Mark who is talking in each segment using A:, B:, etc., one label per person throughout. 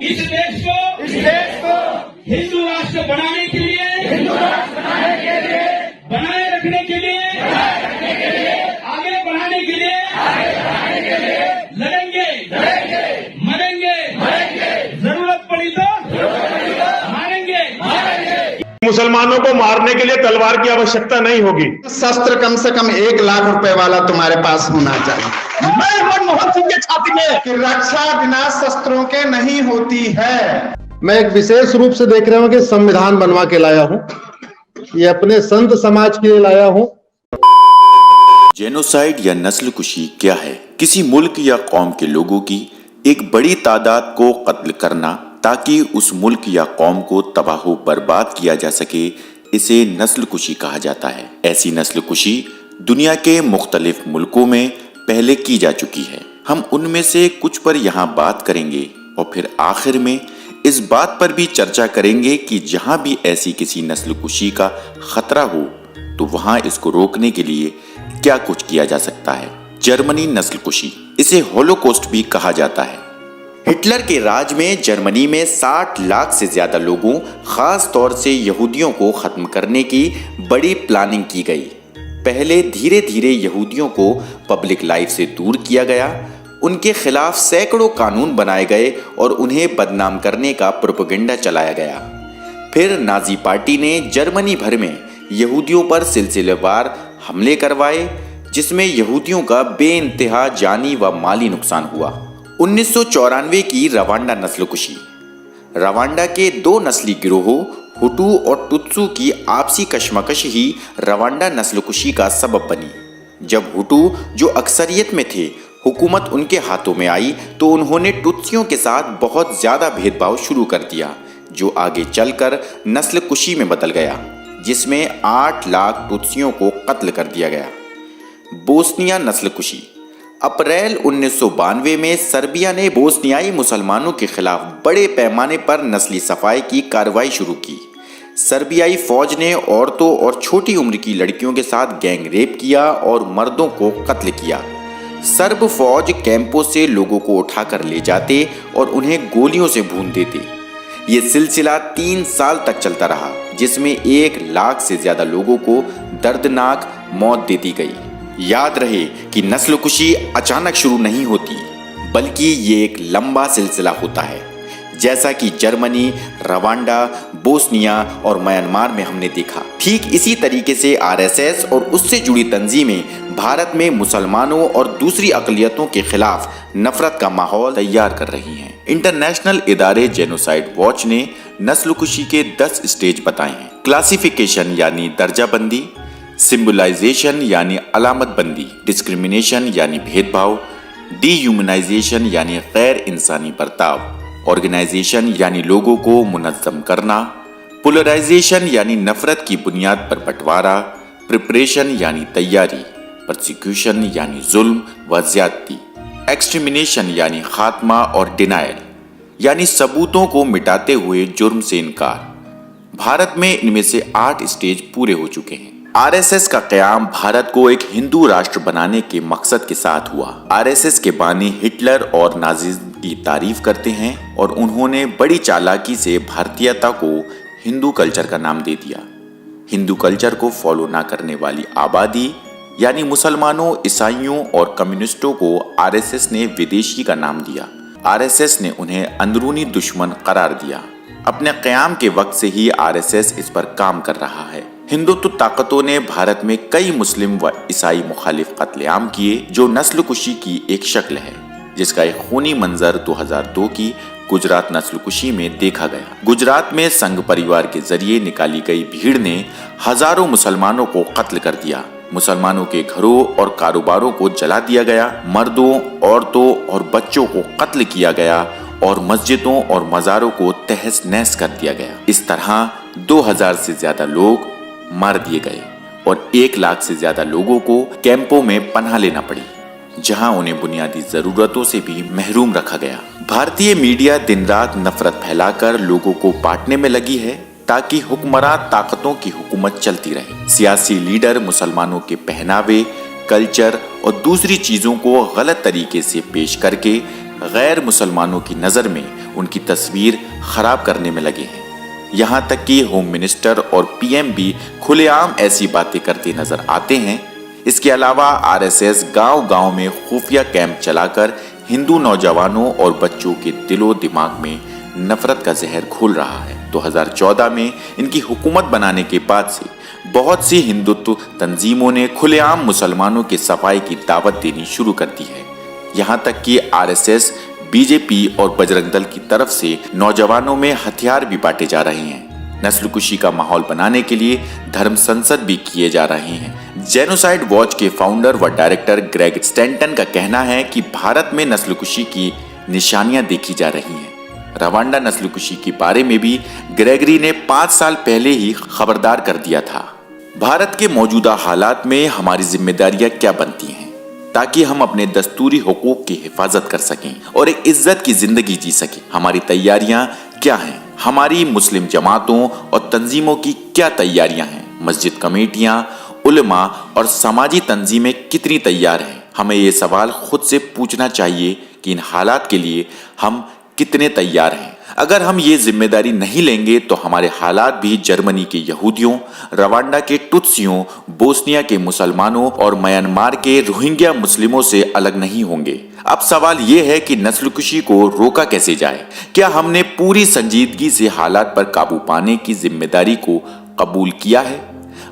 A: इस देश को हिंदू राष्ट्र बनाने के लिए, बनाए रखने के लिए, आगे बढ़ाने के लिए लड़ेंगे, मरेंगे, जरूरत पड़ी तो मारेंगे।
B: मुसलमानों को मारने के लिए तलवार की आवश्यकता नहीं होगी।
C: शस्त्र कम से कम 1 लाख रुपए वाला तुम्हारे पास होना चाहिए।
B: मैं मनमोहन सिंह के छाती में
C: कि रक्षा बिना शस्त्रों के नहीं होती है।
D: मैं एक विशेष रूप से देख रहा हूं कि संविधान बनवा के लाया हूं, ये अपने संत समाज के लिए लाया हूं।
E: जेनोसाइड या नस्लकुशी क्या है? किसी मुल्क या कौम के लोगों की एक बड़ी तादाद को कत्ल करना ताकि उस मुल्क या कौम को तबाह बर्बाद किया जा सके, इसे नस्लकुशी कहा जाता है। ऐसी नस्लकुशी दुनिया के मुख्तलिफ मुल्कों में पहले की जा चुकी है। हम उनमें से कुछ पर यहाँ बात करेंगे और फिर आखिर में इस बात पर भी चर्चा करेंगे कि जहां भी ऐसी किसी नस्लकुशी का खतरा हो तो वहां इसको रोकने के लिए क्या कुछ किया जा सकता है। जर्मनी नस्लकुशी, इसे होलोकॉस्ट भी कहा जाता है। हिटलर के राज में जर्मनी में 60 लाख से ज्यादा लोगों, खास तौर से यहूदियों को खत्म करने की बड़ी प्लानिंग की गई। पहले धीरे धीरे यहूदियों को पब्लिक लाइफ से दूर किया गया, उनके खिलाफ सैकड़ों कानून बनाए गए और उन्हें बदनाम करने का प्रोपेगेंडा चलाया गया। फिर नाजी पार्टी ने जर्मनी भर में यहूदियों पर सिलसिलेवार हमले करवाए, जिसमें यहूदियों का बेइंतहा जानी व माली नुकसान हुआ। 1994 की रवांडा नस्लकुशी, रवांडा के 2 नस्ली गिरोहों हुटू और टुत्सू की आपसी कशमकश ही रवांडा नस्लकुशी का सबब बनी। जब हुटू, जो अक्सरियत में थे, हुकूमत उनके हाथों में आई तो उन्होंने टुत्सियों के साथ बहुत ज्यादा भेदभाव शुरू कर दिया, जो आगे चलकर नस्लकुशी में बदल गया, जिसमें 8 लाख टुत्सियों को कत्ल कर दिया गया। बोस्निया नस्लकुशी, अप्रैल 1992 में सर्बिया ने बोस्नियाई मुसलमानों के खिलाफ बड़े पैमाने पर नस्ली सफाई की कार्रवाई शुरू की। सर्बियाई फौज ने औरतों और छोटी उम्र की लड़कियों के साथ गैंग रेप किया और मर्दों को कत्ल किया। सर्ब फौज कैंपों से लोगों को उठाकर ले जाते और उन्हें गोलियों से भून देते। ये सिलसिला 3 साल तक चलता रहा, जिसमें 1 लाख से ज्यादा लोगों को दर्दनाक मौत दे दी गई। याद रहे कि नस्लकुशी अचानक शुरू नहीं होती, बल्कि ये एक लंबा सिलसिला होता है, जैसा कि जर्मनी, रवांडा, बोस्निया और म्यांमार में हमने देखा। ठीक इसी तरीके से आरएसएस और उससे जुड़ी तंजीमें भारत में मुसलमानों और दूसरी अक़लियतों के खिलाफ नफरत का माहौल तैयार कर रही हैं। इंटरनेशनल इदारे जेनोसाइड वॉच ने नस्लकुशी के 10 स्टेज बताए हैं। क्लासिफिकेशन यानी दर्जाबंदी, सिंबलाइजेशन यानी अलामतबंदी, डिस्क्रिमिनेशन यानी भेदभाव, डीह्यूमनाइजेशन यानी गैर इंसानी बर्ताव, ऑर्गेनाइजेशन यानी लोगों को मुनज़्ज़म करना, पोलराइजेशन यानी नफरत की बुनियाद पर बंटवारा, प्रिपरेशन यानी तैयारी, प्रोसिक्यूशन यानी जुल्म व ज्यादती, एक्सटर्मिनेशन यानी खात्मा और डिनायल यानी सबूतों को मिटाते हुए जुर्म से इनकार। भारत में इनमें से 8 स्टेज पूरे हो चुके हैं। आरएसएस का क़याम भारत को एक हिंदू राष्ट्र बनाने के मकसद के साथ हुआ। आरएसएस के बानी हिटलर और नाज़िज़्म की तारीफ करते हैं और उन्होंने बड़ी चालाकी से भारतीयता को हिंदू कल्चर का नाम दे दिया। हिंदू कल्चर को फॉलो ना करने वाली आबादी यानी मुसलमानों, ईसाइयों और कम्युनिस्टों को आरएसएस ने विदेशी का नाम दिया। आरएसएस ने उन्हें अंदरूनी दुश्मन करार दिया। अपने क़याम के वक्त से ही आरएसएस इस पर काम कर रहा है। हिंदुत्व ताकतों ने भारत में कई मुस्लिम व ईसाई मुखालिफ कत्लेआम किए, जो नस्लकुशी की एक शक्ल है, जिसका एक खूनी मंजर 2002 की गुजरात नस्लकुशी में देखा गया। गुजरात में संघ परिवार के जरिए निकाली गई भीड़ ने हजारों मुसलमानों को कत्ल कर दिया। मुसलमानों के घरों और कारोबारों को जला दिया गया, मर्दों, औरतों और बच्चों को कत्ल किया गया और मस्जिदों और मज़ारों को तहस नहस कर दिया गया। इस तरह 2000 से ज्यादा लोग मार दिए गए और 1 लाख से ज्यादा लोगों को कैंपों में पनाह लेना पड़ी, जहां उन्हें बुनियादी जरूरतों से भी महरूम रखा गया। भारतीय मीडिया दिन रात नफरत फैलाकर लोगों को बांटने में लगी है ताकि हुक्मरान ताकतों की हुकूमत चलती रहे। सियासी लीडर मुसलमानों के पहनावे, कल्चर और दूसरी चीजों को गलत तरीके से पेश करके गैर मुसलमानों की नज़र में उनकी तस्वीर खराब करने में लगे हैं। यहाँ तक कि होम मिनिस्टर और पीएम भी खुलेआम ऐसी बातें करते नजर आते हैं। इसके अलावा आरएसएस गांव-गांव में खुफिया कैंप चलाकर हिंदू नौजवानों और बच्चों के दिलो दिमाग में नफरत का जहर घोल रहा है। 2014 में इनकी हुकूमत बनाने के बाद से बहुत सी हिंदुत्व तंजीमों ने खुलेआम मुसलमानों की सफाई की दावत देनी शुरू कर दी है। यहाँ तक कि आरएसएस, बीजेपी और बजरंग दल की तरफ से नौजवानों में हथियार भी बांटे जा रहे हैं। नस्लकुशी का माहौल बनाने के लिए धर्म संसद भी किए जा रहे हैं। जेनोसाइड वॉच के फाउंडर व डायरेक्टर ग्रेग स्टैंटन का कहना है कि भारत में नस्लकुशी की निशानियां देखी जा रही हैं। रवांडा नस्लकुशी के बारे में भी ग्रेगरी ने 5 साल पहले ही खबरदार कर दिया था। भारत के मौजूदा हालात में हमारी जिम्मेदारियां क्या बनती हैं ताकि हम अपने दस्तूरी हुकूक की हिफाजत कर सकें और एक इज्जत की जिंदगी जी सकें। हमारी तैयारियां क्या हैं? हमारी मुस्लिम जमातों और तंजीमों की क्या तैयारियां हैं? मस्जिद कमेटियां, उलमा और समाजी तंजीमें कितनी तैयार हैं? हमें ये सवाल खुद से पूछना चाहिए कि इन हालात के लिए हम कितने तैयार हैं। अगर हम ये जिम्मेदारी नहीं लेंगे तो हमारे हालात भी जर्मनी के यहूदियों, रवांडा के टुत्सियों, बोस्निया के मुसलमानों और म्यांमार के रोहिंग्या मुस्लिमों से अलग नहीं होंगे। अब सवाल ये है कि नस्लकुशी को रोका कैसे जाए? क्या हमने पूरी संजीदगी से हालात पर काबू पाने की जिम्मेदारी को कबूल किया है?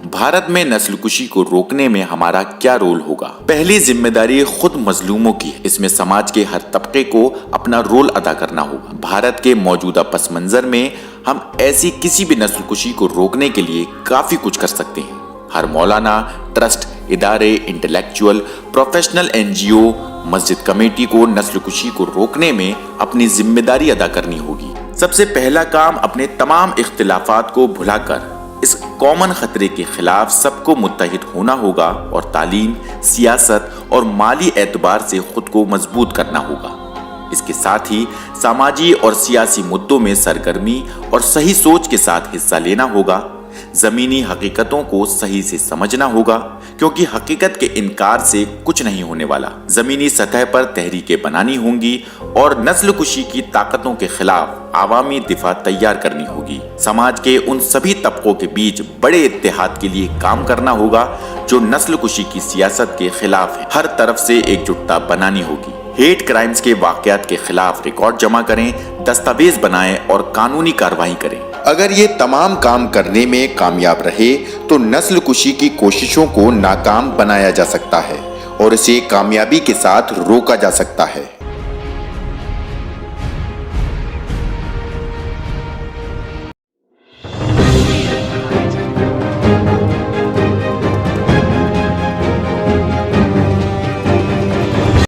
E: भारत में नस्लकुशी को रोकने में हमारा क्या रोल होगा? पहली जिम्मेदारी खुद मजलूमों की है। इसमें समाज के हर तबके को अपना रोल अदा करना होगा। भारत के मौजूदा पस मंजर में हम ऐसी किसी भी नस्लकुशी को रोकने के लिए काफी कुछ कर सकते हैं। हर मौलाना, ट्रस्ट, इदारे, इंटेलेक्चुअल, प्रोफेशनल एनजीओ, मस्जिद कमेटी को नस्लकुशी को रोकने में अपनी जिम्मेदारी अदा करनी होगी। सबसे पहला काम अपने तमाम इख्तिलाफात को भुलाकर इस कॉमन खतरे के खिलाफ सबको मुत्तहिद होना होगा और तालीम, सियासत और माली एतबार से खुद को मजबूत करना होगा। इसके साथ ही सामाजी और सियासी मुद्दों में सरगर्मी और सही सोच के साथ हिस्सा लेना होगा। जमीनी हकीकतों को सही से समझना होगा क्योंकि हकीकत के इनकार से कुछ नहीं होने वाला। जमीनी सतह पर तहरीकें बनानी होंगी और नस्लकुशी की ताकतों के खिलाफ आवामी दिफा तैयार करनी होगी। समाज के उन सभी तबकों के बीच बड़े इत्तेहाद के लिए काम करना होगा जो नस्लकुशी की सियासत के खिलाफ है। हर तरफ से एकजुटता बनानी होगी। हेट क्राइम्स के वाकयात के खिलाफ रिकॉर्ड जमा करें, दस्तावेज बनाएं और कानूनी कार्रवाई करें।
F: अगर ये तमाम काम करने में कामयाब रहे तो नस्लकुशी की कोशिशों को नाकाम बनाया जा सकता है और इसे कामयाबी के साथ रोका जा सकता है।